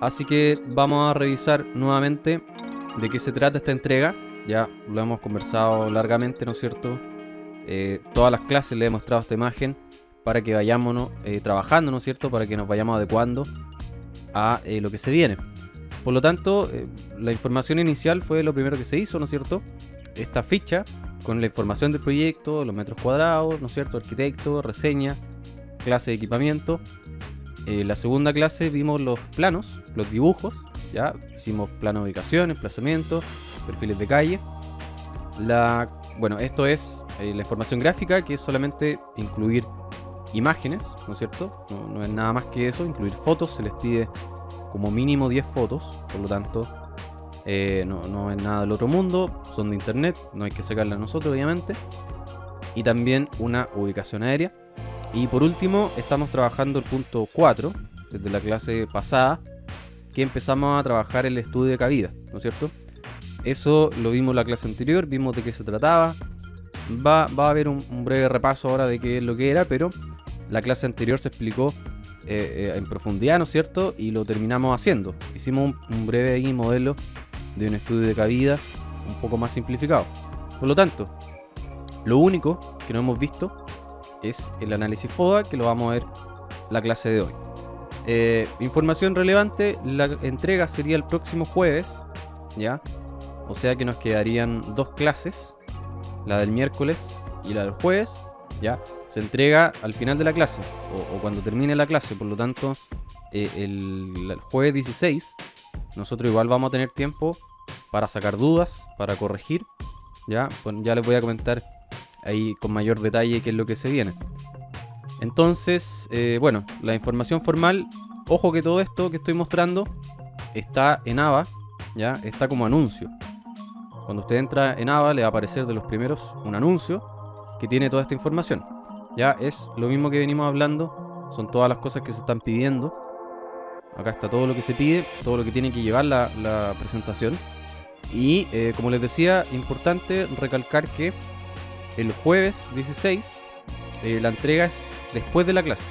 Así que vamos a revisar nuevamente de qué se trata esta entrega. Ya lo hemos conversado largamente, ¿no es cierto? Todas las clases le he mostrado esta imagen para que vayamos trabajando, ¿no es cierto? Para que nos vayamos adecuando a lo que se viene. Por lo tanto, la información inicial fue lo primero que se hizo, ¿no es cierto? Esta ficha con la información del proyecto, los metros cuadrados, ¿no es cierto? Arquitecto, reseña, clase de equipamiento. La segunda clase vimos los planos, los dibujos, ya hicimos plano de ubicación, emplazamiento, perfiles de calle. Bueno, esto es la información gráfica, que es solamente incluir imágenes, ¿no es cierto? No es nada más que eso, incluir fotos, se les pide como mínimo 10 fotos, por lo tanto no es nada del otro mundo, son de internet, no hay que sacarlas nosotros obviamente. Y también una ubicación aérea. Y por último estamos trabajando el punto 4, desde la clase pasada, que empezamos a trabajar el estudio de cabida, ¿no es cierto? Eso lo vimos en la clase anterior, vimos de qué se trataba. Va a haber un breve repaso ahora de qué es lo que era, pero la clase anterior se explicó en profundidad, ¿no es cierto? Y lo terminamos haciendo. Hicimos un breve modelo de un estudio de cabida un poco más simplificado. Por lo tanto, lo único que no hemos visto es el análisis FODA, que lo vamos a ver la clase de hoy. Información relevante, la entrega sería el próximo jueves, ¿ya? O sea que nos quedarían dos clases, la del miércoles y la del jueves, ¿ya? Se entrega al final de la clase, o cuando termine la clase. Por lo tanto, el jueves 16, nosotros igual vamos a tener tiempo para sacar dudas, para corregir, ¿ya? Pues ya les voy a comentar ahí con mayor detalle qué es lo que se viene. Entonces, bueno, la información formal, ojo que todo esto que estoy mostrando está en AVA, ¿ya? Está como anuncio. Cuando usted entra en AVA le va a aparecer de los primeros un anuncio que tiene toda esta información. Ya es lo mismo que venimos hablando, son todas las cosas que se están pidiendo. Acá está todo lo que se pide, todo lo que tiene que llevar la presentación. Y como les decía, importante recalcar que el jueves 16 la entrega es después de la clase,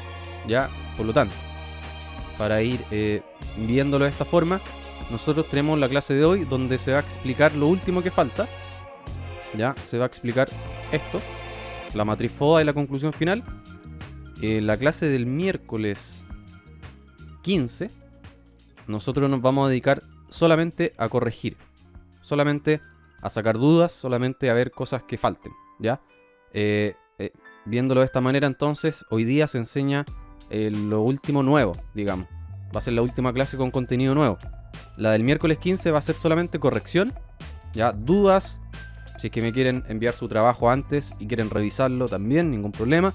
ya, por lo tanto, para ir viéndolo de esta forma, nosotros tenemos la clase de hoy donde se va a explicar lo último que falta, ya, se va a explicar esto, la matriz FODA y la conclusión final. La clase del miércoles 15, nosotros nos vamos a dedicar solamente a corregir, solamente a sacar dudas, solamente a ver cosas que falten, ¿ya? Viéndolo de esta manera, entonces, hoy día se enseña lo último nuevo, digamos. Va a ser la última clase con contenido nuevo. La del miércoles 15 va a ser solamente corrección, ¿ya? Dudas, si es que me quieren enviar su trabajo antes y quieren revisarlo también, ningún problema.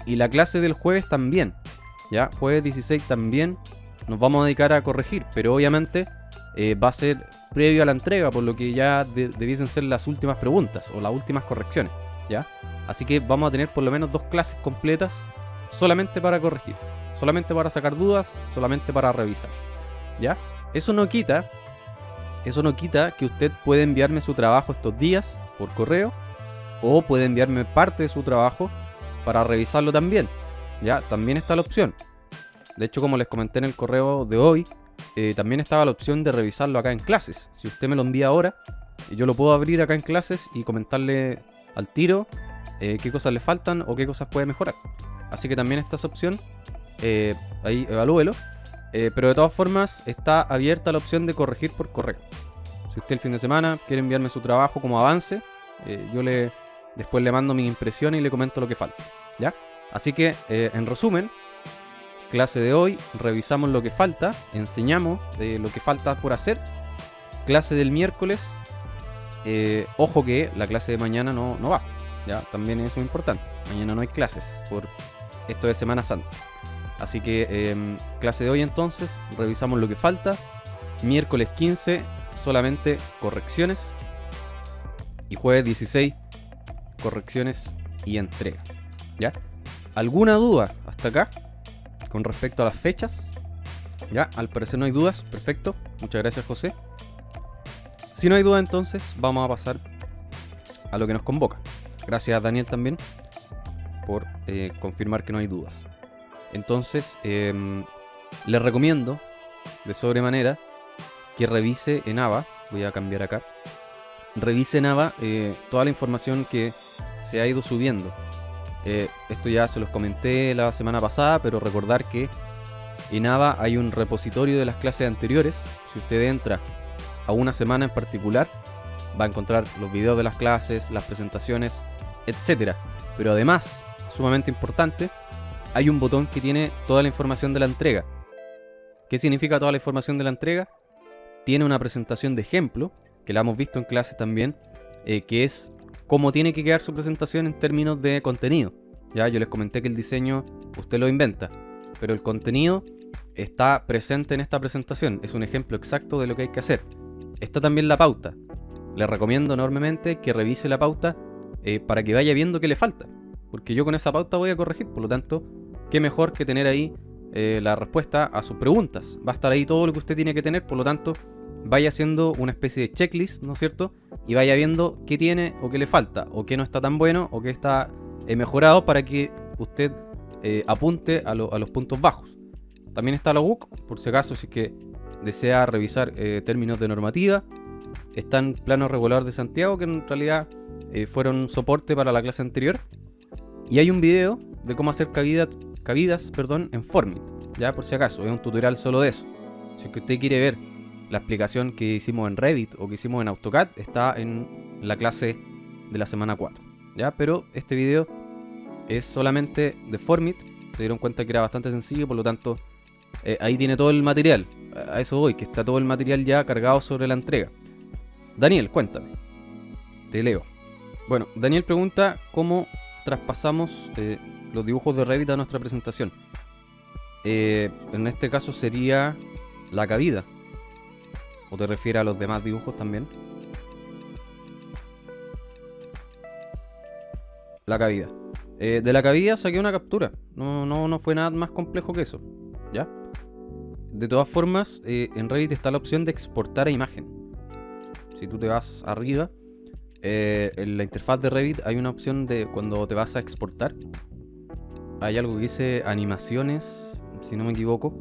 Y la clase del jueves también, ¿ya? Jueves 16 también nos vamos a dedicar a corregir, pero obviamente va a ser previo a la entrega, por lo que ya debiesen ser las últimas preguntas o las últimas correcciones, ¿ya? Así que vamos a tener por lo menos dos clases completas solamente para corregir, solamente para sacar dudas, solamente para revisar, ¿ya? Eso no quita que usted puede enviarme su trabajo estos días por correo, o puede enviarme parte de su trabajo para revisarlo también, ¿ya? También está la opción. De hecho, como les comenté en el correo de hoy, también estaba la opción de revisarlo acá en clases. Si usted me lo envía ahora, yo lo puedo abrir acá en clases y comentarle al tiro qué cosas le faltan o qué cosas puede mejorar. Así que también está esa opción, ahí evalúelo. Pero de todas formas está abierta la opción de corregir por correo. Si usted el fin de semana quiere enviarme su trabajo como avance, yo después le mando mi impresión y le comento lo que falta, ¿ya? Así que, en resumen, clase de hoy, revisamos lo que falta, enseñamos lo que falta por hacer. Clase del miércoles, ojo que la clase de mañana no va, ¿ya? También es muy importante. Mañana no hay clases por esto de Semana Santa. Así que clase de hoy entonces, revisamos lo que falta. Miércoles 15, solamente correcciones. Y jueves 16, correcciones y entrega, ¿ya? ¿Alguna duda hasta acá con respecto a las fechas? Ya, al parecer no hay dudas, perfecto. Muchas gracias, José. Si no hay duda, entonces vamos a pasar a lo que nos convoca. Gracias, Daniel, también por confirmar que no hay dudas. Entonces, les recomiendo de sobremanera que revise en AVA, voy a cambiar acá, revise en AVA toda la información que se ha ido subiendo. Esto ya se los comenté la semana pasada, pero recordar que en AVA hay un repositorio de las clases anteriores. Si usted entra a una semana en particular, va a encontrar los videos de las clases, las presentaciones, etc. Pero además, sumamente importante, hay un botón que tiene toda la información de la entrega. ¿Qué significa toda la información de la entrega? Tiene una presentación de ejemplo, que la hemos visto en clases también, que es cómo tiene que quedar su presentación en términos de contenido. Ya, yo les comenté que el diseño usted lo inventa, pero el contenido está presente en esta presentación. Es un ejemplo exacto de lo que hay que hacer. Está también la pauta. Les recomiendo enormemente que revise la pauta para que vaya viendo qué le falta, porque yo con esa pauta voy a corregir. Por lo tanto, qué mejor que tener ahí la respuesta a sus preguntas. Va a estar ahí todo lo que usted tiene que tener. Por lo tanto, vaya haciendo una especie de checklist, ¿no es cierto? Y vaya viendo qué tiene o qué le falta, o qué no está tan bueno, o qué está mejorado, para que usted apunte a los puntos bajos. También está la UC, por si acaso, si es que desea revisar términos de normativa. Están planos reguladores de Santiago, que en realidad fueron soporte para la clase anterior. Y hay un video de cómo hacer cabidas en Formit, ya por si acaso, es un tutorial solo de eso. Si es que usted quiere ver la explicación que hicimos en Revit o que hicimos en AutoCAD, está en la clase de la semana 4, ¿ya? Pero este video es solamente de Formit. Se dieron cuenta que era bastante sencillo, por lo tanto ahí tiene todo el material. A eso voy, que está todo el material ya cargado sobre la entrega. Daniel, cuéntame. Te leo. Bueno, Daniel pregunta cómo traspasamos los dibujos de Revit a nuestra presentación. En este caso sería la cabida. ¿O te refieres a los demás dibujos también? La cabida. De la cabida saqué una captura. No fue nada más complejo que eso, ¿ya? De todas formas, en Revit está la opción de exportar a imagen. Si tú te vas arriba, en la interfaz de Revit hay una opción de cuando te vas a exportar. Hay algo que dice animaciones, si no me equivoco.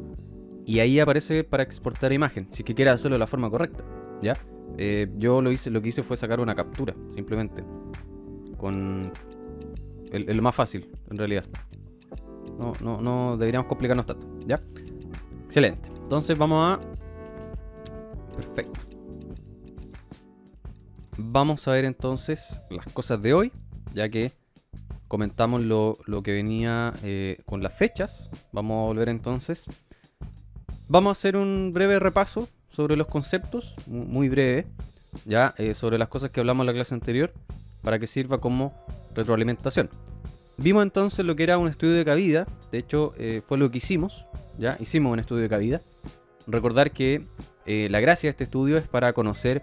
Y ahí aparece para exportar imagen, si es que quieres hacerlo de la forma correcta, ¿ya? Yo lo que hice fue sacar una captura, simplemente. Con el más fácil, en realidad. No deberíamos complicarnos tanto, ¿ya? Excelente. Entonces vamos a... Perfecto. Vamos a ver entonces las cosas de hoy, ya que comentamos lo que venía con las fechas. Vamos a volver entonces. Vamos a hacer un breve repaso sobre los conceptos, muy breve, ya sobre las cosas que hablamos en la clase anterior, para que sirva como retroalimentación. Vimos entonces lo que era un estudio de cabida. De hecho, fue lo que hicimos, ya hicimos un estudio de cabida. Recordar que la gracia de este estudio es para conocer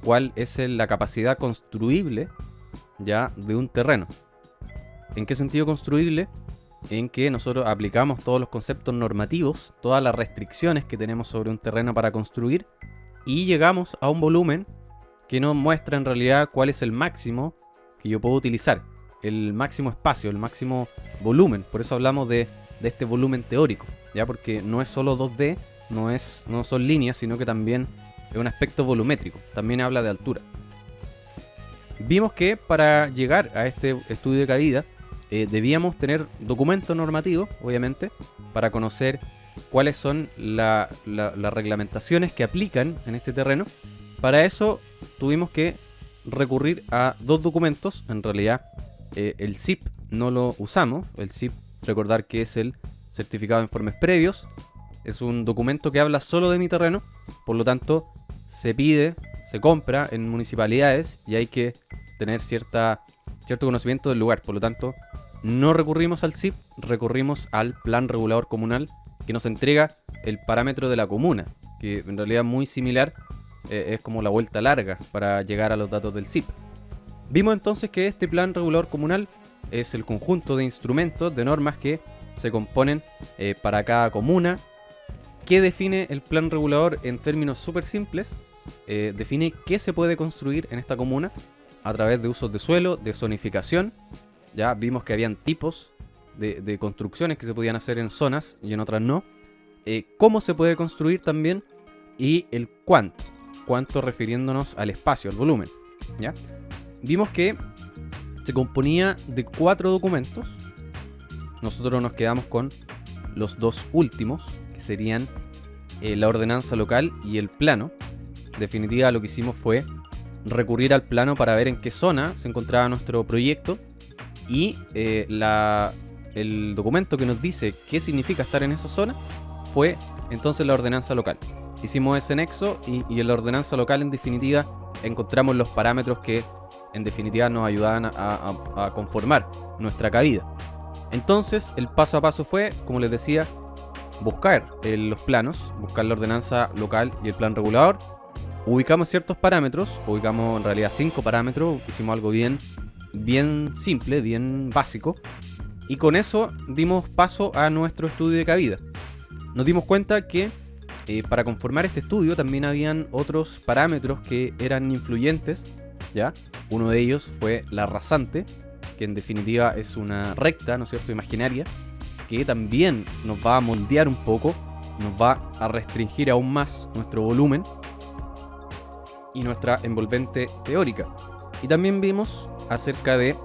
cuál es la capacidad construible, ya, de un terreno. ¿En qué sentido construible? En que nosotros aplicamos todos los conceptos normativos, todas las restricciones que tenemos sobre un terreno para construir, y llegamos a un volumen que nos muestra en realidad cuál es el máximo que yo puedo utilizar, el máximo espacio, el máximo volumen. Por eso hablamos de este volumen teórico, ya, porque no es solo 2D, no son líneas, sino que también es un aspecto volumétrico, también habla de altura. Vimos que para llegar a este estudio de cabida debíamos tener documentos normativos, obviamente, para conocer cuáles son las reglamentaciones que aplican en este terreno. Para eso tuvimos que recurrir a dos documentos. En realidad el CIP no lo usamos. El CIP, recordar que es el certificado de informes previos. Es un documento que habla solo de mi terreno, por lo tanto se pide, se compra en municipalidades y hay que tener cierto conocimiento del lugar. Por lo tanto, no recurrimos al CIP, recurrimos al plan regulador comunal, que nos entrega el parámetro de la comuna, que en realidad es muy similar, es como la vuelta larga para llegar a los datos del CIP. Vimos entonces que este plan regulador comunal es el conjunto de instrumentos, de normas que se componen para cada comuna. ¿Qué define el plan regulador en términos súper simples? Define qué se puede construir en esta comuna a través de usos de suelo, de zonificación. Ya vimos que habían tipos de construcciones que se podían hacer en zonas y en otras no. cómo se puede construir también y el cuánto. Cuánto refiriéndonos al espacio, al volumen, ¿ya? Vimos que se componía de 4 documentos. Nosotros nos quedamos con los 2 últimos, que serían la ordenanza local y el plano. En definitiva, lo que hicimos fue recurrir al plano para ver en qué zona se encontraba nuestro proyecto y el documento que nos dice qué significa estar en esa zona fue entonces la ordenanza local. Hicimos ese nexo y en la ordenanza local, en definitiva, encontramos los parámetros que en definitiva nos ayudaban a conformar nuestra cabida. Entonces el paso a paso fue, como les decía, buscar los planos, buscar la ordenanza local y el plan regulador. Ubicamos ciertos parámetros, ubicamos en realidad 5 parámetros, hicimos algo bien simple, bien básico, y con eso dimos paso a nuestro estudio de cabida. Nos dimos cuenta que para conformar este estudio también habían otros parámetros que eran influyentes, ¿ya? Uno de ellos fue la rasante, que en definitiva es una recta, ¿no es cierto?, imaginaria, que también nos va a moldear un poco, nos va a restringir aún más nuestro volumen y nuestra envolvente teórica. Y también vimos acerca de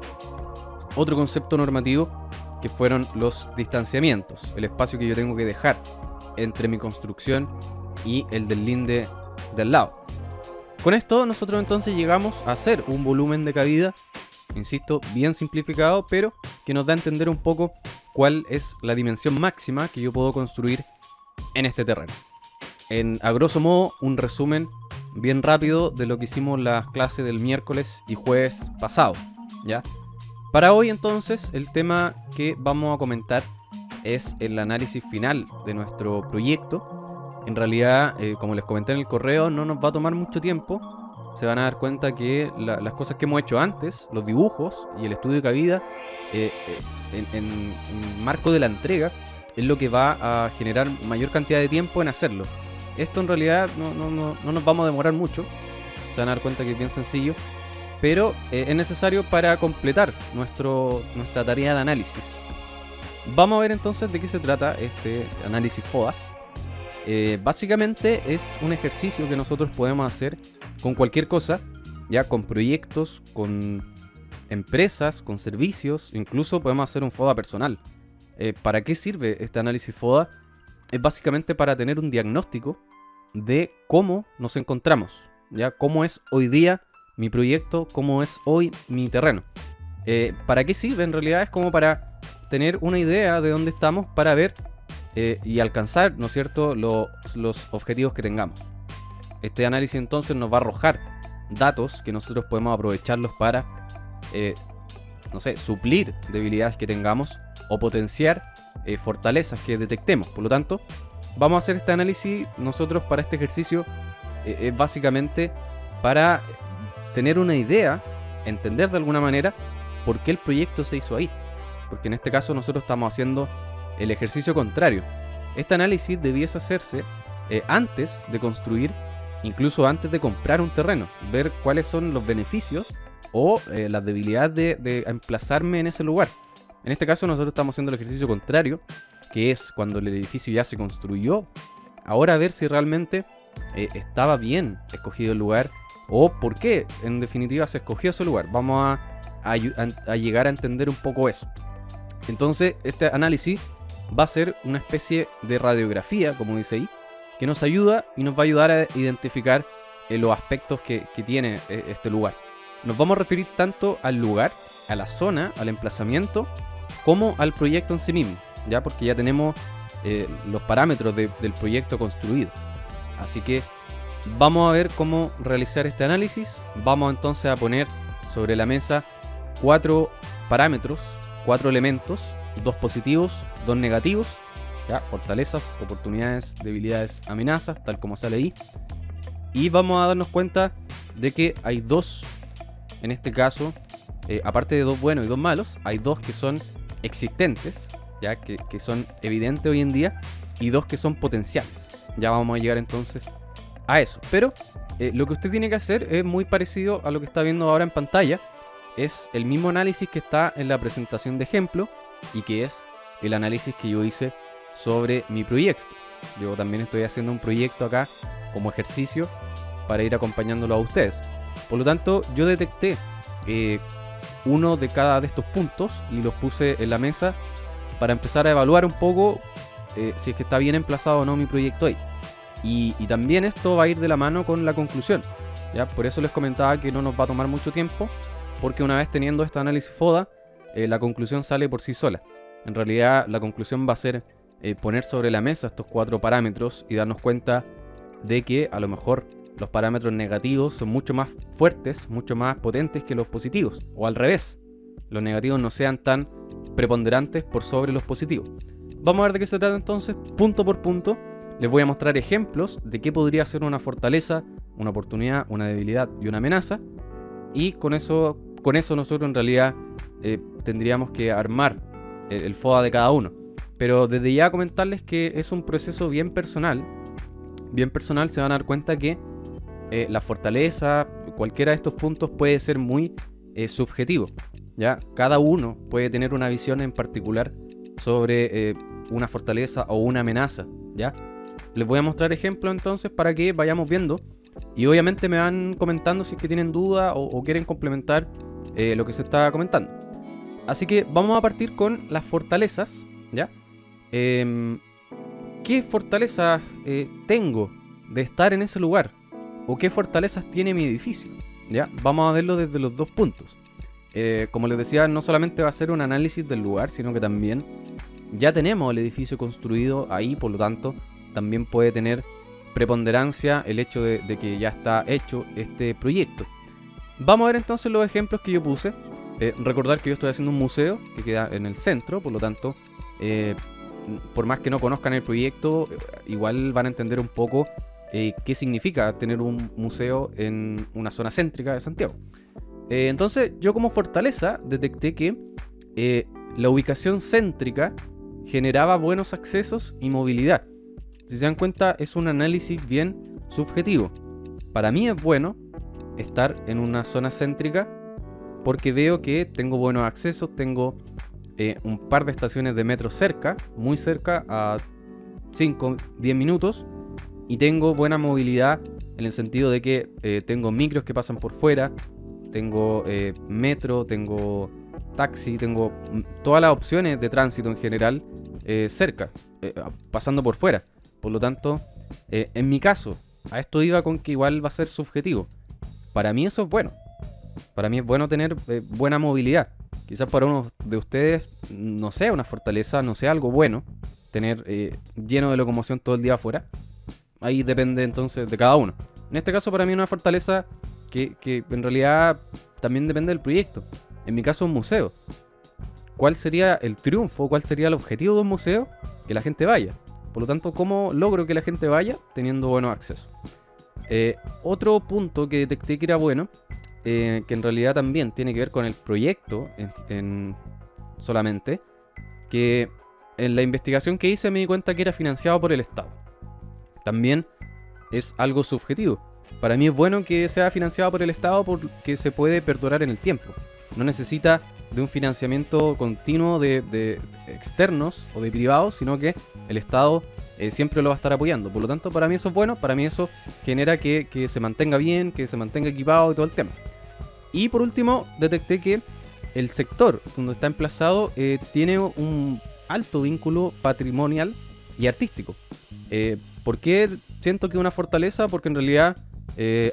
otro concepto normativo que fueron los distanciamientos, el espacio que yo tengo que dejar entre mi construcción y el del linde del lado. Con esto nosotros entonces llegamos a hacer un volumen de cabida, insisto, bien simplificado, pero que nos da a entender un poco cuál es la dimensión máxima que yo puedo construir en este terreno. A grosso modo, un resumen bien rápido de lo que hicimos las clases del miércoles y jueves pasado, ¿ya? Para hoy entonces el tema que vamos a comentar es el análisis final de nuestro proyecto. En realidad, como les comenté en el correo, no nos va a tomar mucho tiempo. Se van a dar cuenta que las cosas que hemos hecho antes, los dibujos y el estudio de cabida, en marco de la entrega, es lo que va a generar mayor cantidad de tiempo en hacerlo. Esto en realidad no nos vamos a demorar mucho. Se van a dar cuenta que es bien sencillo, pero es necesario para completar nuestra tarea de análisis. Vamos a ver entonces de qué se trata este análisis FODA. Básicamente es un ejercicio que nosotros podemos hacer con cualquier cosa, ya con proyectos, con empresas, con servicios, incluso podemos hacer un FODA personal. ¿Para qué sirve este análisis FODA? Es básicamente para tener un diagnóstico de cómo nos encontramos, ya cómo es hoy día mi proyecto, cómo es hoy mi terreno. ¿Para qué sirve? En realidad es como para tener una idea de dónde estamos para ver y alcanzar, ¿no es cierto?, los objetivos que tengamos. Este análisis entonces nos va a arrojar datos que nosotros podemos aprovecharlos para, no sé, suplir debilidades que tengamos o potenciar fortalezas que detectemos. Por lo tanto, vamos a hacer este análisis nosotros para este ejercicio básicamente para tener una idea, entender de alguna manera por qué el proyecto se hizo ahí. Porque en este caso nosotros estamos haciendo el ejercicio contrario. Este análisis debiese hacerse antes de construir, incluso antes de comprar un terreno, ver cuáles son los beneficios o las debilidades de emplazarme en ese lugar. En este caso nosotros estamos haciendo el ejercicio contrario, que es cuando el edificio ya se construyó. Ahora ver si realmente estaba bien escogido el lugar o por qué en definitiva se escogió ese lugar. Vamos a llegar a entender un poco eso. Entonces este análisis va a ser una especie de radiografía, como dice ahí, que nos ayuda y nos va a ayudar a identificar los aspectos que tiene este lugar. Nos vamos a referir tanto al lugar, a la zona, al emplazamiento, como al proyecto en sí mismo, ¿ya? Porque ya tenemos los parámetros del proyecto construido. Así que vamos a ver cómo realizar este análisis. Vamos entonces a poner sobre la mesa 4 parámetros, 4 elementos, 2 positivos, 2 negativos, ¿ya? Fortalezas, oportunidades, debilidades, amenazas, tal como sale ahí. Y vamos a darnos cuenta de que hay 2, en este caso, aparte de 2 buenos y 2 malos, hay 2 que son existentes, ya que son evidentes hoy en día, y 2 que son potenciales. Ya vamos a llegar entonces a eso. Pero lo que usted tiene que hacer es muy parecido a lo que está viendo ahora en pantalla. Es el mismo análisis que está en la presentación de ejemplo y que es el análisis que yo hice sobre mi proyecto. Yo también estoy haciendo un proyecto acá como ejercicio para ir acompañándolo a ustedes. Por lo tanto, yo detecté uno de cada de estos puntos y los puse en la mesa para empezar a evaluar un poco si es que está bien emplazado o no mi proyecto ahí. Y también esto va a ir de la mano con la conclusión, ¿ya? Por eso les comentaba que no nos va a tomar mucho tiempo, porque una vez teniendo este análisis FODA, la conclusión sale por sí sola. En realidad la conclusión va a ser poner sobre la mesa estos 4 parámetros y darnos cuenta de que a lo mejor los parámetros negativos son mucho más fuertes, mucho más potentes que los positivos, o al revés, los negativos no sean tan preponderantes por sobre los positivos. Vamos a ver de qué se trata entonces, punto por punto. Les voy a mostrar ejemplos de qué podría ser una fortaleza, una oportunidad, una debilidad y una amenaza. Y con eso nosotros en realidad tendríamos que armar el FODA de cada uno. Pero desde ya comentarles que es un proceso bien personal. Bien personal, se van a dar cuenta que la fortaleza, cualquiera de estos puntos puede ser muy subjetivo, ¿ya? Cada uno puede tener una visión en particular sobre una fortaleza o una amenaza, ¿ya? Les voy a mostrar ejemplos entonces para que vayamos viendo y obviamente me van comentando si es que tienen duda o quieren complementar lo que se está comentando. Así que vamos a partir con las fortalezas, ¿ya? ¿Qué fortalezas tengo de estar en ese lugar? ¿O qué fortalezas tiene mi edificio? ¿Ya? Vamos a verlo desde los dos puntos. Como les decía, no solamente va a ser un análisis del lugar, sino que también ya tenemos el edificio construido ahí, por lo tanto, también puede tener preponderancia el hecho de que ya está hecho este proyecto. Vamos a ver entonces los ejemplos que yo puse. Recordar que yo estoy haciendo un museo que queda en el centro, por lo tanto, por más que no conozcan el proyecto, igual van a entender un poco qué significa tener un museo en una zona céntrica de Santiago. Entonces, yo como fortaleza detecté que la ubicación céntrica generaba buenos accesos y movilidad. Si se dan cuenta, es un análisis bien subjetivo. Para mí es bueno estar en una zona céntrica porque veo que tengo buenos accesos, tengo un par de estaciones de metro cerca, muy cerca, a 5-10 minutos, y tengo buena movilidad en el sentido de que tengo micros que pasan por fuera, tengo metro, tengo taxi, tengo todas las opciones de tránsito en general cerca, pasando por fuera. Por lo tanto, en mi caso, a esto iba con que igual va a ser subjetivo. Para mí eso es bueno. Para mí es bueno tener buena movilidad. Quizás para uno de ustedes no sea una fortaleza, no sea algo bueno tener lleno de locomoción todo el día afuera. Ahí depende entonces de cada uno. En este caso para mí es una fortaleza que en realidad también depende del proyecto. En mi caso un museo. ¿Cuál sería el triunfo? ¿Cuál sería el objetivo de un museo? Que la gente vaya. Por lo tanto, ¿cómo logro que la gente vaya? Teniendo buenos accesos. Otro punto que detecté que era bueno, que en realidad también tiene que ver con el proyecto solamente, que en la investigación que hice me di cuenta que era financiado por el Estado. También es algo subjetivo. Para mí es bueno que sea financiado por el Estado porque se puede perdurar en el tiempo. No necesita de un financiamiento continuo de externos o de privados, sino que el Estado siempre lo va a estar apoyando. Por lo tanto, para mí eso es bueno, para mí eso genera que se mantenga bien, que se mantenga equipado y todo el tema. Y por último, detecté que el sector donde está emplazado tiene un alto vínculo patrimonial y artístico. ¿Por qué siento que es una fortaleza? Porque en realidad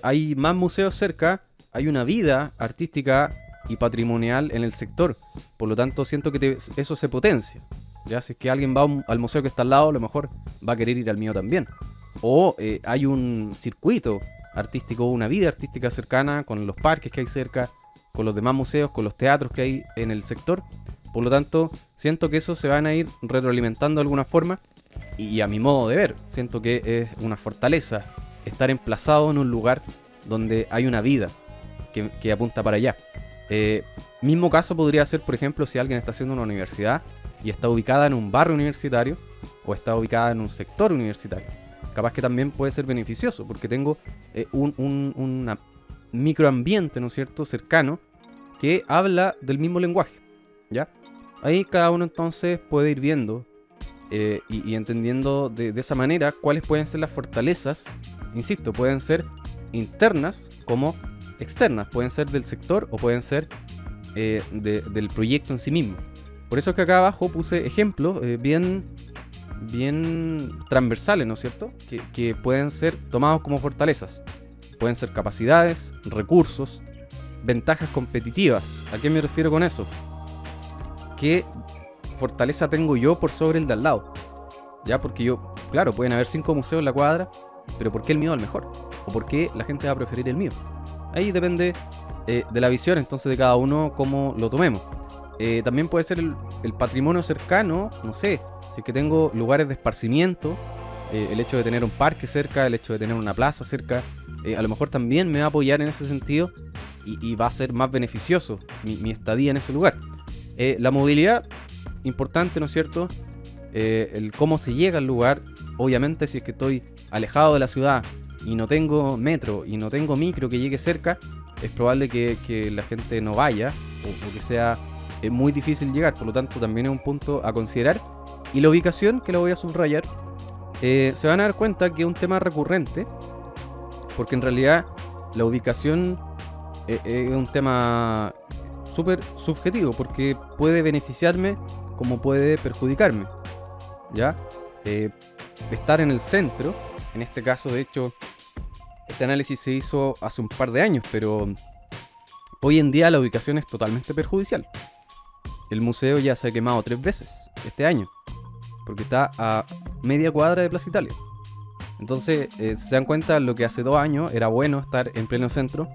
hay más museos cerca, hay una vida artística y patrimonial en el sector. Por lo tanto, siento que eso se potencia. Ya, si es que alguien va al museo que está al lado, a lo mejor va a querer ir al mío también. O hay un circuito artístico, una vida artística cercana con los parques que hay cerca, con los demás museos, con los teatros que hay en el sector. Por lo tanto, siento que eso se van a ir retroalimentando de alguna forma. Y a mi modo de ver, siento que es una fortaleza estar emplazado en un lugar donde hay una vida que apunta para allá. Mismo caso podría ser, por ejemplo, si alguien está haciendo una universidad y está ubicada en un barrio universitario o está ubicada en un sector universitario. Capaz que también puede ser beneficioso porque tengo un microambiente, ¿no es cierto?, cercano que habla del mismo lenguaje, ¿ya? Ahí cada uno entonces puede ir viendo y entendiendo de esa manera cuáles pueden ser las fortalezas. Insisto, pueden ser internas como externas, pueden ser del sector o pueden ser del proyecto en sí mismo. Por eso es que acá abajo puse ejemplos bien transversales, ¿no es cierto? Que pueden ser tomados como fortalezas. Pueden ser capacidades, recursos, ventajas competitivas. ¿A qué me refiero con eso? ¿Qué fortaleza tengo yo por sobre el de al lado? Ya, porque yo, claro, pueden haber 5 museos en la cuadra, pero ¿por qué el mío es el mejor? ¿O por qué la gente va a preferir el mío? Ahí depende de la visión, entonces, de cada uno, cómo lo tomemos. También puede ser el patrimonio cercano, no sé, si es que tengo lugares de esparcimiento, el hecho de tener un parque cerca, el hecho de tener una plaza cerca, a lo mejor también me va a apoyar en ese sentido y va a ser más beneficioso mi estadía en ese lugar. La movilidad, importante, ¿no es cierto? El cómo se llega al lugar. Obviamente, si es que estoy alejado de la ciudad y no tengo metro y no tengo micro que llegue cerca, es probable que la gente no vaya o que sea muy difícil llegar. Por lo tanto, también es un punto a considerar. Y la ubicación, que la voy a subrayar, se van a dar cuenta que es un tema recurrente, porque en realidad la ubicación es un tema súper subjetivo, porque puede beneficiarme como puede perjudicarme, ¿ya? Estar en el centro, en este caso, de hecho, este análisis se hizo hace un par de años, pero hoy en día la ubicación es totalmente perjudicial. El museo ya se ha quemado 3 veces este año, porque está a media cuadra de Plaza Italia. Entonces, si se dan cuenta, lo que hace 2 años era bueno estar en pleno centro,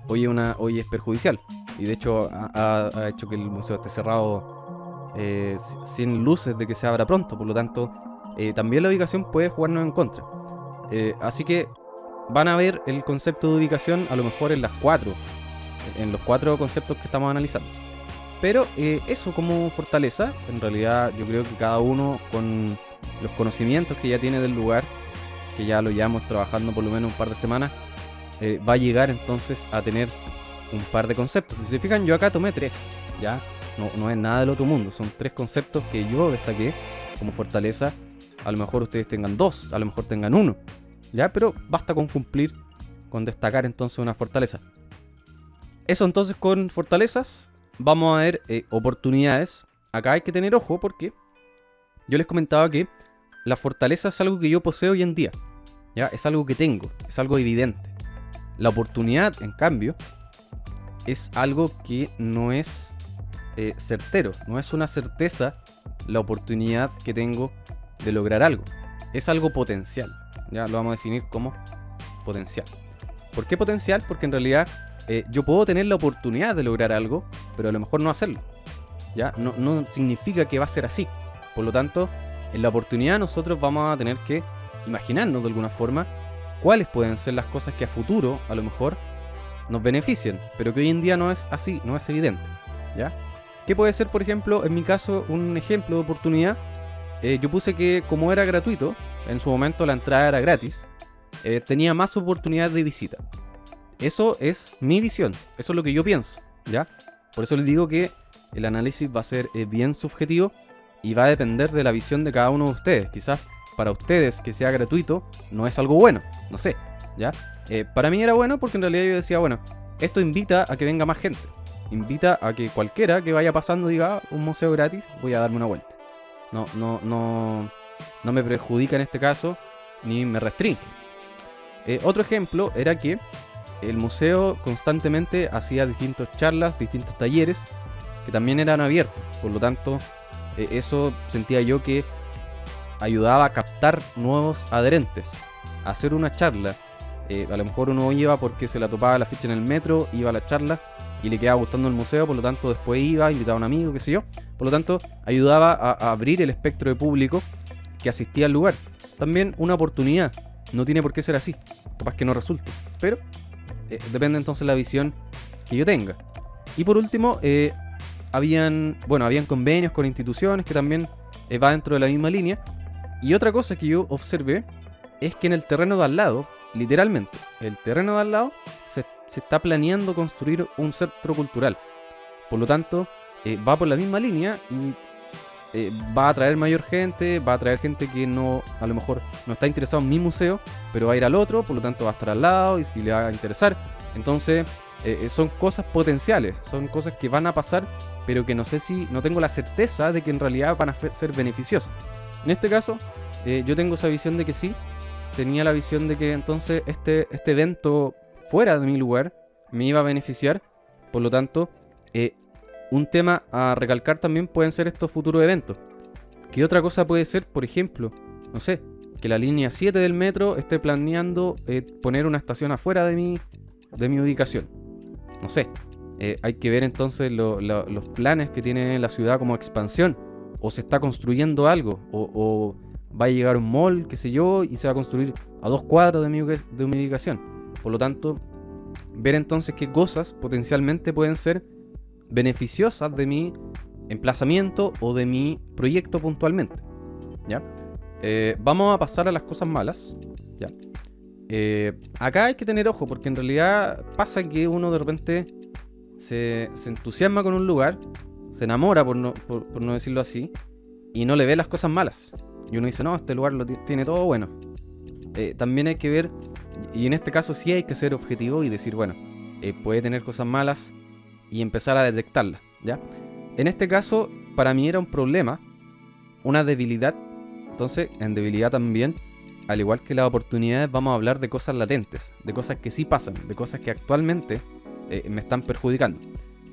hoy es perjudicial. Y de hecho ha hecho que el museo esté cerrado sin luces de que se abra pronto. Por lo tanto, también la ubicación puede jugarnos en contra. Así que van a ver el concepto de ubicación a lo mejor en los 4 conceptos que estamos analizando. Pero eso como fortaleza, en realidad yo creo que cada uno con los conocimientos que ya tiene del lugar, que ya lo llevamos trabajando por lo menos un par de semanas, va a llegar entonces a tener un par de conceptos. Si se fijan, yo acá tomé 3, ¿ya? No es nada del otro mundo, son 3 conceptos que yo destaqué como fortaleza. A lo mejor ustedes tengan 2, a lo mejor tengan 1, ¿ya? Pero basta con cumplir, con destacar entonces una fortaleza. Eso entonces con fortalezas. Vamos a ver oportunidades. Acá hay que tener ojo porque yo les comentaba que la fortaleza es algo que yo poseo hoy en día, ¿ya? Es algo que tengo, es algo evidente. La oportunidad, en cambio, es algo que no es certero, no es una certeza la oportunidad que tengo de lograr algo. Es algo potencial, ya lo vamos a definir como potencial. ¿Por qué potencial? Porque en realidad yo puedo tener la oportunidad de lograr algo, pero a lo mejor no hacerlo, ¿ya? No significa que va a ser así. Por lo tanto, en la oportunidad nosotros vamos a tener que imaginarnos de alguna forma cuáles pueden ser las cosas que a futuro a lo mejor nos beneficien, pero que hoy en día no es así, no es evidente, ¿ya? ¿Qué puede ser, por ejemplo, en mi caso, un ejemplo de oportunidad? Yo puse que como era gratuito, en su momento la entrada era gratis, tenía más oportunidades de visita. Eso es mi visión, eso es lo que yo pienso, ¿ya? Por eso les digo que el análisis va a ser bien subjetivo y va a depender de la visión de cada uno de ustedes. Quizás para ustedes que sea gratuito no es algo bueno, no sé, ¿ya? Para mí era bueno porque en realidad yo decía, bueno, esto invita a que venga más gente. Invita a que cualquiera que vaya pasando diga, un museo gratis, voy a darme una vuelta. No me perjudica en este caso, ni me restringe. Otro ejemplo era que el museo constantemente hacía distintas charlas, distintos talleres, que también eran abiertos. Por lo tanto, eso sentía yo que ayudaba a captar nuevos adherentes. A hacer una charla, a lo mejor uno iba porque se la topaba la ficha en el metro, iba a la charla y le quedaba gustando el museo, por lo tanto después iba, invitaba a un amigo, qué sé yo. Por lo tanto, ayudaba a abrir el espectro de público que asistía al lugar. También una oportunidad, no tiene por qué ser así, capaz que no resulte, pero depende entonces la visión que yo tenga. Y por último, habían convenios con instituciones que también va dentro de la misma línea. Y otra cosa que yo observé es que en el terreno de al lado, literalmente, el terreno de al lado, se está planeando construir un centro cultural. Por lo tanto, va por la misma línea y va a atraer mayor gente, va a atraer gente que no, a lo mejor no está interesado en mi museo, pero va a ir al otro, por lo tanto va a estar al lado y le va a interesar. Entonces son cosas potenciales, son cosas que van a pasar, pero que no tengo la certeza de que en realidad van a ser beneficiosas. En este caso, yo tengo esa visión de que sí, tenía la visión de que entonces este evento fuera de mi lugar me iba a beneficiar, por lo tanto, un tema a recalcar también pueden ser estos futuros eventos. ¿Qué otra cosa puede ser? Por ejemplo, no sé, que la línea 7 del metro esté planeando poner una estación afuera de mi ubicación. No sé, hay que ver entonces los planes que tiene la ciudad como expansión. O se está construyendo algo, o va a llegar un mall, qué sé yo, y se va a construir a 2 cuadras de mi ubicación. Por lo tanto, ver entonces qué cosas potencialmente pueden ser beneficiosas de mi emplazamiento o de mi proyecto puntualmente, ¿ya? Vamos a pasar a las cosas malas, ¿ya? Acá hay que tener ojo, porque en realidad pasa que uno de repente se entusiasma con un lugar, se enamora, por no decirlo así, y no le ve las cosas malas. Y uno dice, no, este lugar lo tiene todo bueno. También hay que ver, y en este caso sí hay que ser objetivo y decir, bueno, puede tener cosas malas y empezar a detectarlas, ¿ya? En este caso, para mí era un problema, una debilidad. Entonces, en debilidad también, al igual que las oportunidades, vamos a hablar de cosas latentes, de cosas que sí pasan, de cosas que actualmente me están perjudicando.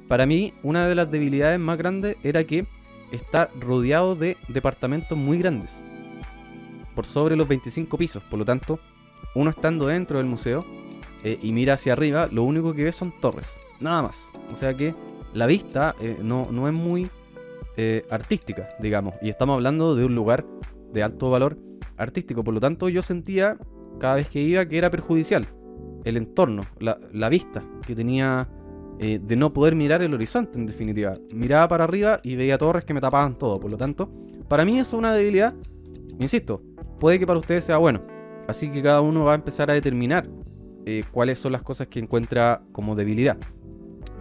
Para mí, una de las debilidades más grandes era que está rodeado de departamentos muy grandes, por sobre los 25 pisos. Por lo tanto, uno estando dentro del museo y mira hacia arriba, lo único que ve son torres, nada más. O sea que la vista no es muy artística, digamos. Y estamos hablando de un lugar de alto valor artístico. Por lo tanto, yo sentía cada vez que iba que era perjudicial el entorno, la vista que tenía, de no poder mirar el horizonte, en definitiva. Miraba para arriba y veía torres que me tapaban todo. Por lo tanto, para mí eso es una debilidad. Insisto, puede que para ustedes sea bueno. Así que cada uno va a empezar a determinar cuáles son las cosas que encuentra como debilidad.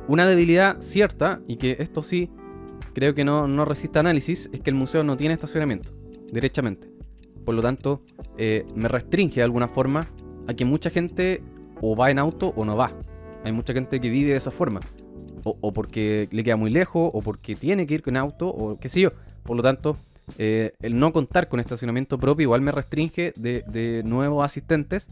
Una debilidad cierta, y que esto sí creo que no resiste análisis, es que el museo no tiene estacionamiento, derechamente. Por lo tanto, me restringe de alguna forma a que mucha gente o va en auto o no va. Hay mucha gente que vive de esa forma. O porque le queda muy lejos, o porque tiene que ir con auto, o qué sé yo. Por lo tanto, el no contar con estacionamiento propio igual me restringe de nuevos asistentes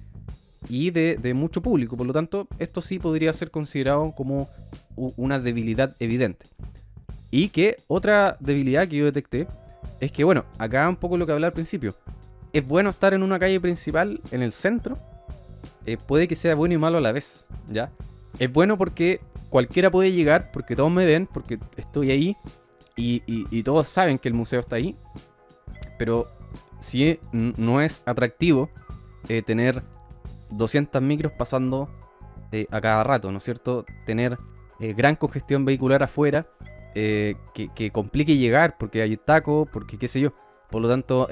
y de mucho público. Por lo tanto, esto sí podría ser considerado como una debilidad evidente. Y que otra debilidad que yo detecté es que, bueno, acá un poco lo que hablaba al principio. Es bueno estar en una calle principal, en el centro. Puede que sea bueno y malo a la vez, ¿ya? Es bueno porque cualquiera puede llegar, porque todos me ven, porque estoy ahí y todos saben que el museo está ahí. Pero sí no es atractivo tener 200 micros pasando a cada rato, ¿no es cierto? Tener gran congestión vehicular afuera, que complique llegar porque hay tacos, porque qué sé yo. Por lo tanto,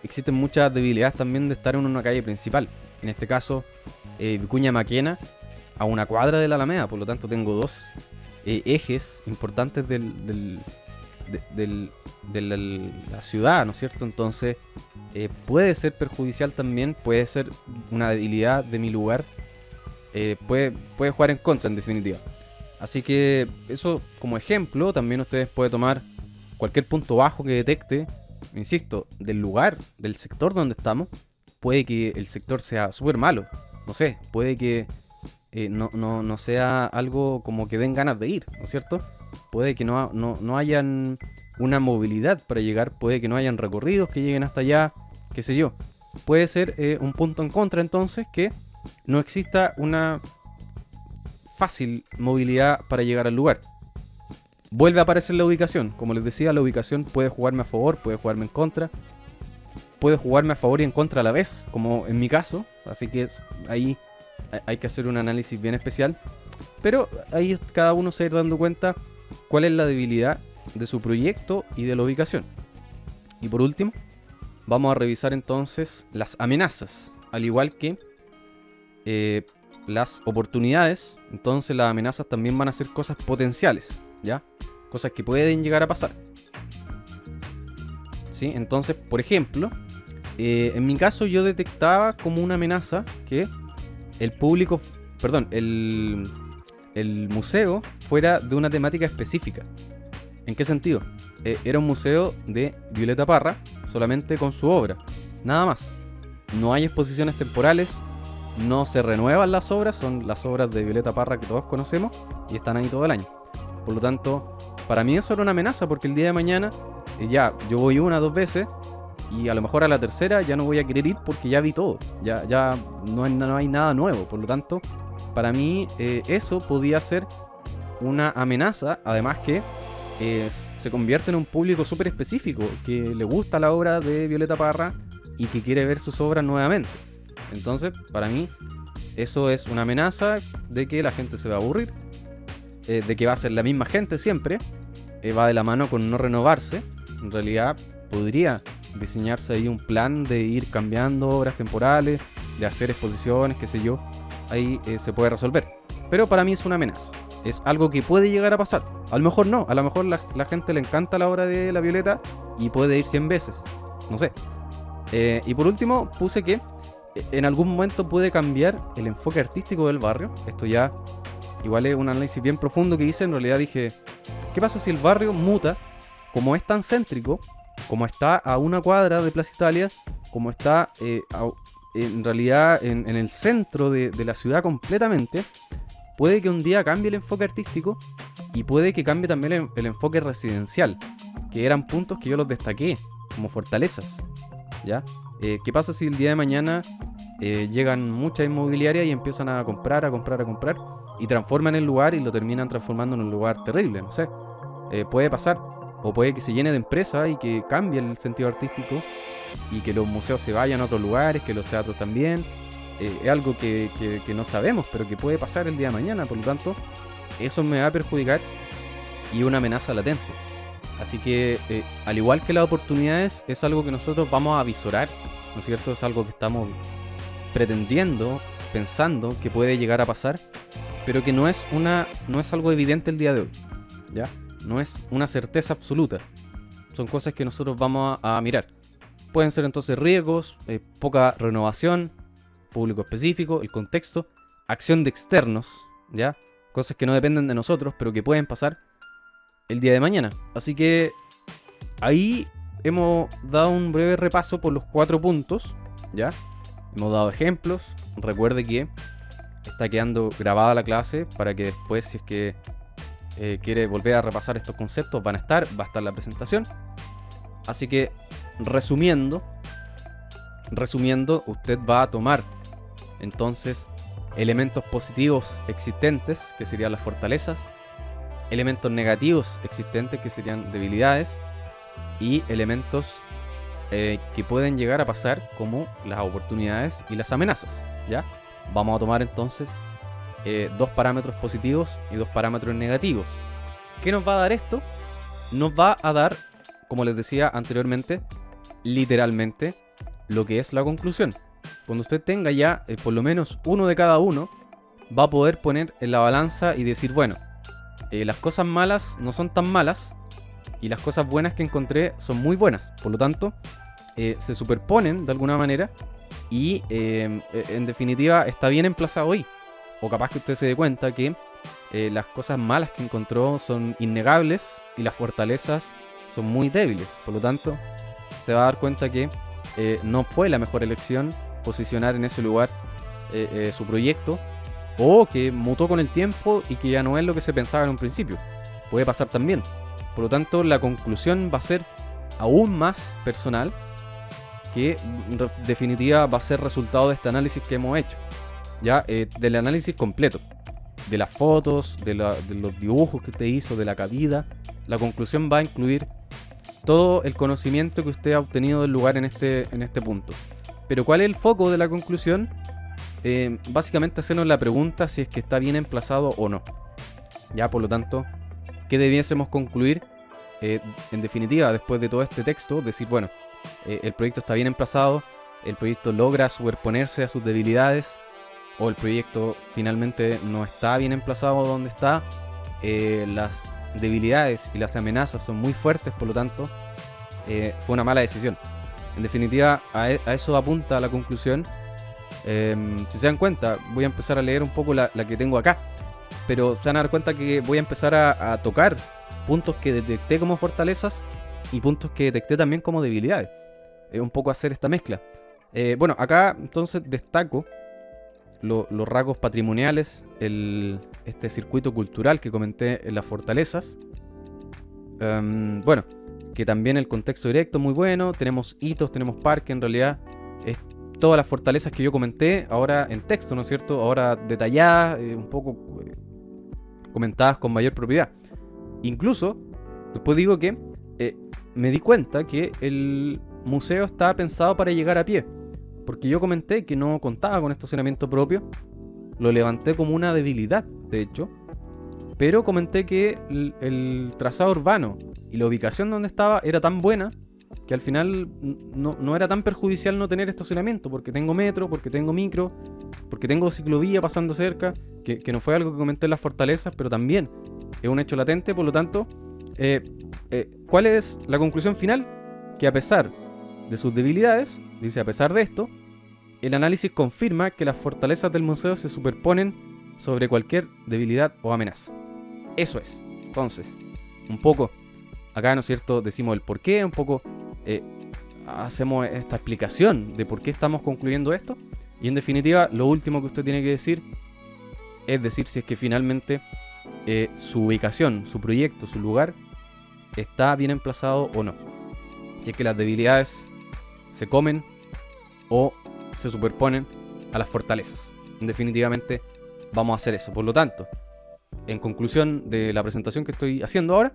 existen muchas debilidades también de estar en una calle principal. En este caso, Vicuña Maquena, a una cuadra de la Alameda. Por lo tanto, tengo dos ejes importantes de la ciudad, ¿no es cierto? Entonces, puede ser perjudicial también, puede ser una debilidad de mi lugar, puede jugar en contra, en definitiva. Así que eso como ejemplo. También ustedes pueden tomar cualquier punto bajo que detecte, insisto, del lugar, del sector donde estamos. Puede que el sector sea súper malo, no sé, puede que no sea algo como que den ganas de ir, ¿no es cierto? Puede que no hayan una movilidad para llegar, puede que no hayan recorridos que lleguen hasta allá, qué sé yo. Puede ser un punto en contra entonces que no exista una fácil movilidad para llegar al lugar. Vuelve a aparecer la ubicación. Como les decía, la ubicación puede jugarme a favor, puede jugarme en contra. Puede jugarme a favor y en contra a la vez, como en mi caso. Así que ahí hay que hacer un análisis bien especial. Pero ahí cada uno se va a ir dando cuenta cuál es la debilidad de su proyecto y de la ubicación. Y por último, vamos a revisar entonces las amenazas. Al igual que las oportunidades, entonces las amenazas también van a ser cosas potenciales, ¿ya? Cosas que pueden llegar a pasar. ¿sí? Entonces, por ejemplo, en mi caso yo detectaba como una amenaza que el museo fuera de una temática específica. ¿En qué sentido? Era un museo de Violeta Parra, solamente con su obra, nada más. No hay exposiciones temporales, no se renuevan las obras, son las obras de Violeta Parra que todos conocemos y están ahí todo el año. Por lo tanto, para mí eso era una amenaza, porque el día de mañana ya yo voy 1 o 2 veces y a lo mejor a la tercera ya no voy a querer ir porque ya vi todo, ya no hay nada nuevo. Por lo tanto, para mí eso podía ser una amenaza, además que se convierte en un público súper específico que le gusta la obra de Violeta Parra y que quiere ver sus obras nuevamente. Entonces, para mí, eso es una amenaza de que la gente se va a aburrir, de que va a ser la misma gente siempre, va de la mano con no renovarse. En realidad, podría diseñarse ahí un plan de ir cambiando obras temporales, de hacer exposiciones, qué sé yo. Ahí se puede resolver. Pero para mí es una amenaza. Es algo que puede llegar a pasar. A lo mejor no. A lo mejor la gente le encanta la obra de la Violeta y puede ir 100 veces. No sé. Y por último puse que en algún momento puede cambiar el enfoque artístico del barrio. Esto ya igual es un análisis bien profundo que hice. En realidad dije, ¿qué pasa si el barrio muta? Como es tan céntrico, como está a 1 cuadra de Plaza Italia, como está en realidad en el centro de la ciudad completamente, puede que un día cambie el enfoque artístico y puede que cambie también el enfoque residencial, que eran puntos que yo los destaqué como fortalezas, ¿ya? ¿Qué pasa si el día de mañana llegan muchas inmobiliarias y empiezan a comprar y transforman el lugar y lo terminan transformando en un lugar terrible? No sé, puede pasar. O puede que se llene de empresas y que cambie el sentido artístico y que los museos se vayan a otros lugares, que los teatros también. Es algo que no sabemos, pero que puede pasar el día de mañana. Por lo tanto, eso me va a perjudicar y es una amenaza latente. Así que, al igual que las oportunidades, es algo que nosotros vamos a visorar, ¿no es cierto? Es algo que estamos pretendiendo, pensando que puede llegar a pasar, pero que no es algo evidente el día de hoy, ¿ya? No es una certeza absoluta. Son cosas que nosotros vamos a mirar. Pueden ser entonces riesgos, poca renovación, público específico, el contexto, acción de externos, ¿ya? Cosas que no dependen de nosotros, pero que pueden pasar el día de mañana. Así que ahí hemos dado un breve repaso por los 4 puntos, ¿ya? Hemos dado ejemplos. Recuerde que está quedando grabada la clase para que después, si es que quiere volver a repasar estos conceptos, va a estar la presentación. Así que resumiendo, usted va a tomar entonces elementos positivos existentes, que serían las fortalezas, elementos negativos existentes, que serían debilidades, y elementos que pueden llegar a pasar, como las oportunidades y las amenazas, ¿ya? Vamos a tomar entonces 2 parámetros positivos y 2 parámetros negativos. ¿Qué nos va a dar esto? Nos va a dar, como les decía anteriormente, literalmente lo que es la conclusión. Cuando usted tenga ya por lo menos uno de cada uno, va a poder poner en la balanza y decir, bueno, las cosas malas no son tan malas y las cosas buenas que encontré son muy buenas. Por lo tanto, se superponen de alguna manera y en definitiva está bien emplazado ahí. O capaz que usted se dé cuenta que las cosas malas que encontró son innegables y las fortalezas son muy débiles. Por lo tanto, se va a dar cuenta que no fue la mejor elección posicionar en ese lugar su proyecto, o que mutó con el tiempo y que ya no es lo que se pensaba en un principio. Puede pasar también. Por lo tanto, la conclusión va a ser aún más personal, que en definitiva va a ser resultado de este análisis que hemos hecho. Ya, del análisis completo, de las fotos, de los dibujos que usted hizo, de la cabida. La conclusión va a incluir todo el conocimiento que usted ha obtenido del lugar en este punto. Pero ¿cuál es el foco de la conclusión? Básicamente hacernos la pregunta si es que está bien emplazado o no. Ya, por lo tanto, ¿qué debiésemos concluir? En definitiva, después de todo este texto, decir, bueno, el proyecto está bien emplazado, el proyecto logra superponerse a sus debilidades, o el proyecto finalmente no está bien emplazado donde está, las debilidades y las amenazas son muy fuertes, por lo tanto fue una mala decisión. En definitiva, a eso apunta la conclusión. Si se dan cuenta, voy a empezar a leer un poco la que tengo acá, pero se van a dar cuenta que voy a empezar a tocar puntos que detecté como fortalezas y puntos que detecté también como debilidades. Un poco hacer esta mezcla. Bueno, acá entonces destaco los rasgos patrimoniales, este circuito cultural que comenté en las fortalezas. Bueno, que también el contexto directo es muy bueno, tenemos hitos, tenemos parques, en realidad es todas las fortalezas que yo comenté, ahora en texto, ¿no es cierto? Ahora detalladas, un poco comentadas con mayor propiedad. Incluso, después digo que me di cuenta que el museo estaba pensado para llegar a pie, porque yo comenté que no contaba con estacionamiento propio, lo levanté como una debilidad, de hecho, pero comenté que el trazado urbano y la ubicación donde estaba era tan buena que al final no era tan perjudicial no tener estacionamiento, porque tengo metro, porque tengo micro, porque tengo ciclovía pasando cerca, que no fue algo que comenté en las fortalezas, pero también es un hecho latente. Por lo tanto, ¿cuál es la conclusión final? Que a pesar de sus debilidades, dice, a pesar de esto, el análisis confirma que las fortalezas del museo se superponen sobre cualquier debilidad o amenaza. Eso es. Entonces, un poco, acá, ¿no es cierto?, decimos el por qué, un poco hacemos esta explicación de por qué estamos concluyendo esto. Y en definitiva, lo último que usted tiene que decir es decir si es que finalmente su ubicación, su proyecto, su lugar está bien emplazado o no. Si es que las debilidades se comen o se superponen a las fortalezas. Definitivamente vamos a hacer eso. Por lo tanto, en conclusión de la presentación que estoy haciendo ahora,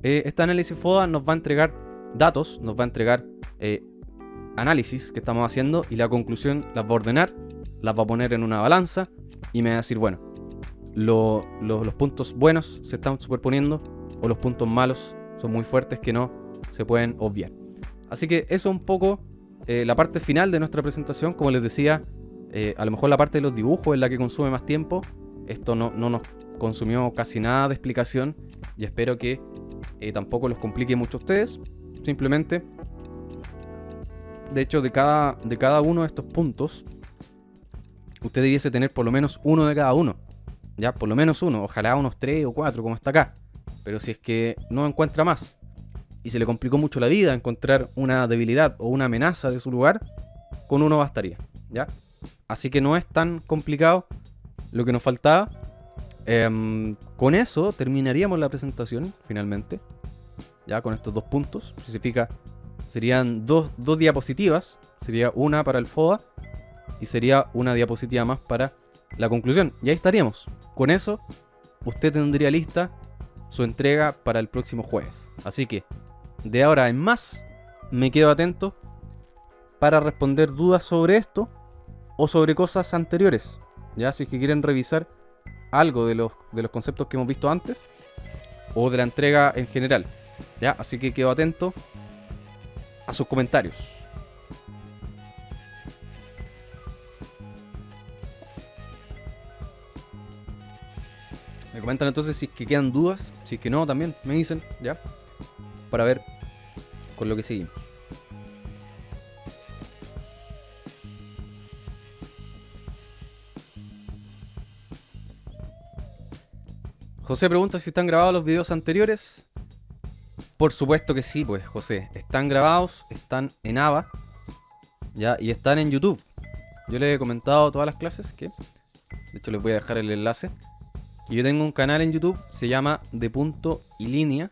este análisis FODA nos va a entregar datos, nos va a entregar análisis que estamos haciendo, y la conclusión las va a ordenar, las va a poner en una balanza y me va a decir, bueno, los puntos buenos se están superponiendo o los puntos malos son muy fuertes que no se pueden obviar. Así que eso es un poco la parte final de nuestra presentación. Como les decía, a lo mejor la parte de los dibujos es la que consume más tiempo. Esto no nos consumió casi nada de explicación y espero que tampoco los complique mucho a ustedes. Simplemente, de hecho, de cada uno de estos puntos, usted debiese tener por lo menos uno de cada uno. Ya, por lo menos uno. Ojalá unos 3 o 4 como está acá. Pero si es que no encuentra más y se le complicó mucho la vida encontrar una debilidad o una amenaza de su lugar, con uno bastaría, ¿ya? Así que no es tan complicado lo que nos faltaba. Con eso terminaríamos la presentación finalmente, ya con estos 2 puntos. Si se fija, serían dos diapositivas. Sería una para el FODA y sería una diapositiva más para la conclusión. Y ahí estaríamos. Con eso usted tendría lista su entrega para el próximo jueves. Así que de ahora en más me quedo atento para responder dudas sobre esto o sobre cosas anteriores. Ya, si es que quieren revisar algo de los conceptos que hemos visto antes o de la entrega en general. Ya, así que quedo atento a sus comentarios. Me comentan entonces si es que quedan dudas, si es que no, también me dicen, ya, para ver con lo que seguimos. José pregunta si están grabados los videos anteriores. Por supuesto que sí, pues, José. Están grabados, están en AVA, ya, y están en YouTube. Yo les he comentado todas las clases que, de hecho, les voy a dejar el enlace. Y yo tengo un canal en YouTube, se llama De Punto y Línea.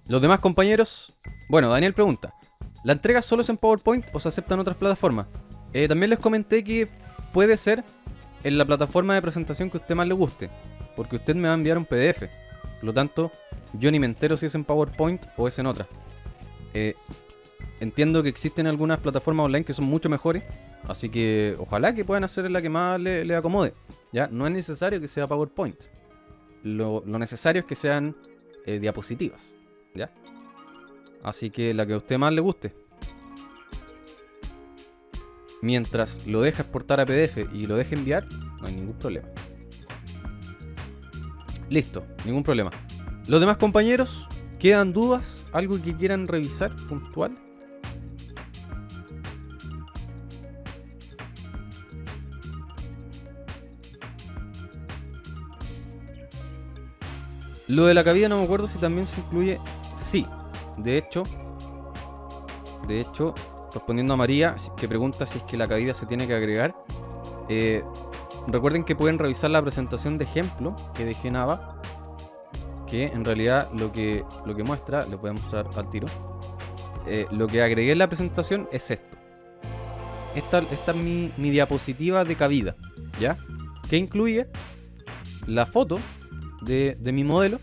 Los demás compañeros, bueno, Daniel pregunta, ¿la entrega solo es en PowerPoint o se aceptan otras plataformas? También les comenté que puede ser en la plataforma de presentación que a usted más le guste, porque usted me va a enviar un PDF. Por lo tanto, yo ni me entero si es en PowerPoint o es en otra. Entiendo que existen algunas plataformas online que son mucho mejores, así que ojalá que puedan hacer la que más le acomode. ¿Ya? No es necesario que sea PowerPoint. Lo necesario es que sean diapositivas. ¿Ya? Así que la que a usted más le guste. Mientras lo deje exportar a PDF y lo deje enviar, no hay ningún problema. Listo, ningún problema. Los demás compañeros, ¿quedan dudas? ¿Algo que quieran revisar puntual? Lo de la cabida no me acuerdo si también se incluye. Sí, de hecho, respondiendo a María, que pregunta si es que la cabida se tiene que agregar. Recuerden que pueden revisar la presentación de ejemplo que dejé en ABA, que en realidad lo que muestra, les voy a mostrar al tiro. Lo que agregué en la presentación es esto. Esta es mi diapositiva de cabida, ¿ya? Que incluye la foto de mi modelo,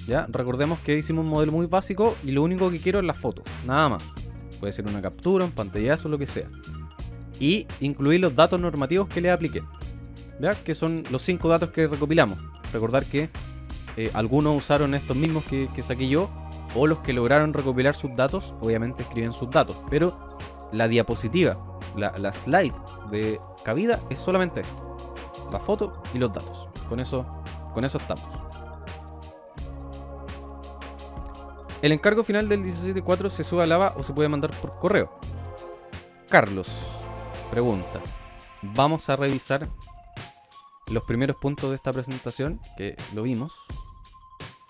¿ya? Recordemos que hicimos un modelo muy básico y lo único que quiero es la foto, nada más. Puede ser una captura, un pantallazo, lo que sea. Y incluir los datos normativos que le apliqué, ¿ya? Que son los 5 datos que recopilamos. Recordar que algunos usaron estos mismos que saqué yo, o los que lograron recopilar sus datos, obviamente escriben sus datos. Pero la diapositiva, la slide de cabida es solamente esto: la foto y los datos. Con eso estamos. El encargo final del 17.4 se sube a Lava o se puede mandar por correo. Carlos pregunta: vamos a revisar los primeros puntos de esta presentación, que lo vimos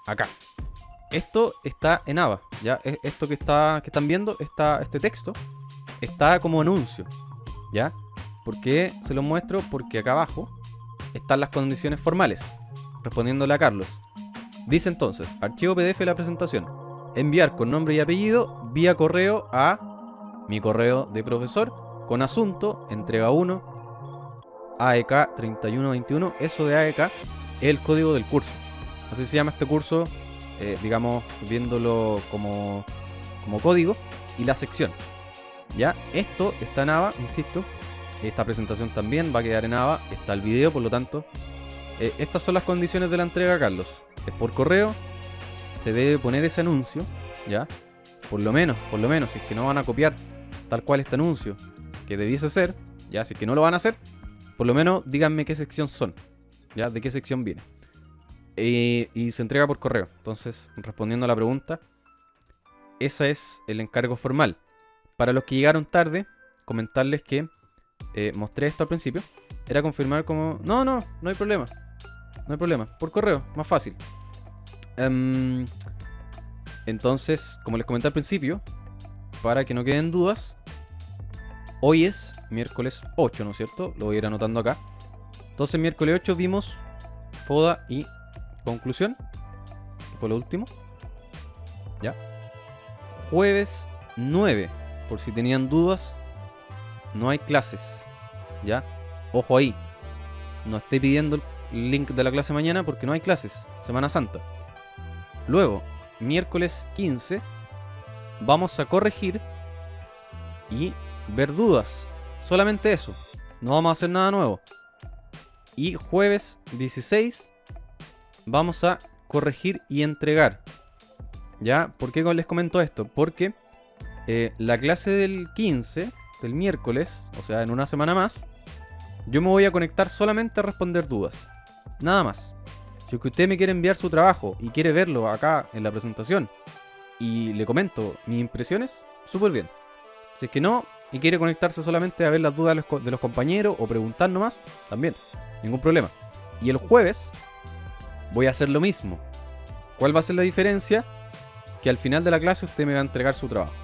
acá. Esto está en ABA, ¿ya? Esto que están viendo, este texto, está como anuncio, ¿ya? ¿Por qué se lo muestro? Porque acá abajo están las condiciones formales. Respondiéndole a Carlos. Dice entonces: archivo PDF de la presentación. Enviar con nombre y apellido vía correo a mi correo de profesor con asunto entrega 1 AEK 3121. Eso de AEK es el código del curso. Así se llama este curso, digamos, viéndolo como código, y la sección. Ya, esto está en ABA, insisto. Esta presentación también va a quedar en ABA. Está el video, por lo tanto, estas son las condiciones de la entrega, Carlos. Es por correo. Se debe poner ese anuncio, ¿ya? Por lo menos, si es que no van a copiar tal cual este anuncio, que debiese ser, ya, si es que no lo van a hacer, por lo menos díganme qué sección son, ¿ya? De qué sección viene. Y se entrega por correo. Entonces, respondiendo a la pregunta, ese es el encargo formal. Para los que llegaron tarde, comentarles que mostré esto al principio. Era confirmar como... No hay problema. No hay problema. Por correo, más fácil. Entonces, como les comenté al principio, para que no queden dudas, hoy es miércoles 8, ¿no es cierto? Lo voy a ir anotando acá. Entonces, miércoles 8 vimos FODA y conclusión, que fue lo último. Ya. Jueves 9, por si tenían dudas, no hay clases. Ya. Ojo ahí. No estoy pidiendo el link de la clase mañana porque no hay clases. Semana Santa. Luego, miércoles 15, vamos a corregir y ver dudas. Solamente eso. No vamos a hacer nada nuevo. Y jueves 16, vamos a corregir y entregar. ¿Ya? ¿Por qué les comento esto? Porque la clase del 15, del miércoles, o sea, en una semana más, yo me voy a conectar solamente a responder dudas. Nada más. Si es que usted me quiere enviar su trabajo y quiere verlo acá en la presentación y le comento mis impresiones, súper bien. Si es que no y quiere conectarse solamente a ver las dudas de los compañeros o preguntar nomás, también, ningún problema. Y el jueves voy a hacer lo mismo. ¿Cuál va a ser la diferencia? Que al final de la clase usted me va a entregar su trabajo.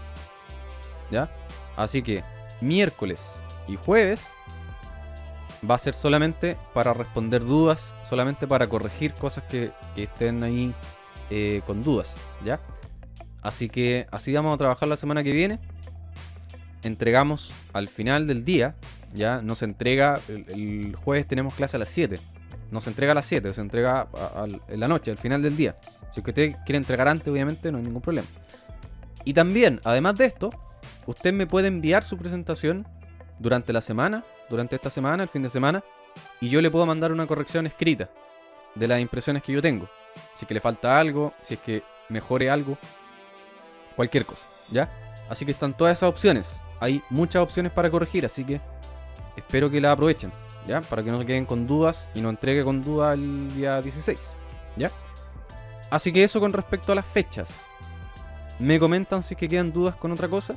¿Ya? Así que miércoles y jueves va a ser solamente para responder dudas, solamente para corregir cosas que estén ahí con dudas, ¿ya? Así que así vamos a trabajar la semana que viene. Entregamos al final del día, ¿ya? No se entrega, el jueves tenemos clase a las 7. No se entrega a las 7, se entrega en la noche, al final del día. Si es que usted quiere entregar antes, obviamente no hay ningún problema. Y también, además de esto, usted me puede enviar su presentación durante la semana, durante esta semana, el fin de semana, y yo le puedo mandar una corrección escrita de las impresiones que yo tengo. Si es que le falta algo, si es que mejore algo, cualquier cosa, ¿ya? Así que están todas esas opciones. Hay muchas opciones para corregir, así que espero que las aprovechen, ¿ya? Para que no se queden con dudas y no entregue con dudas el día 16, ¿ya? Así que eso con respecto a las fechas. ¿Me comentan si es que quedan dudas con otra cosa?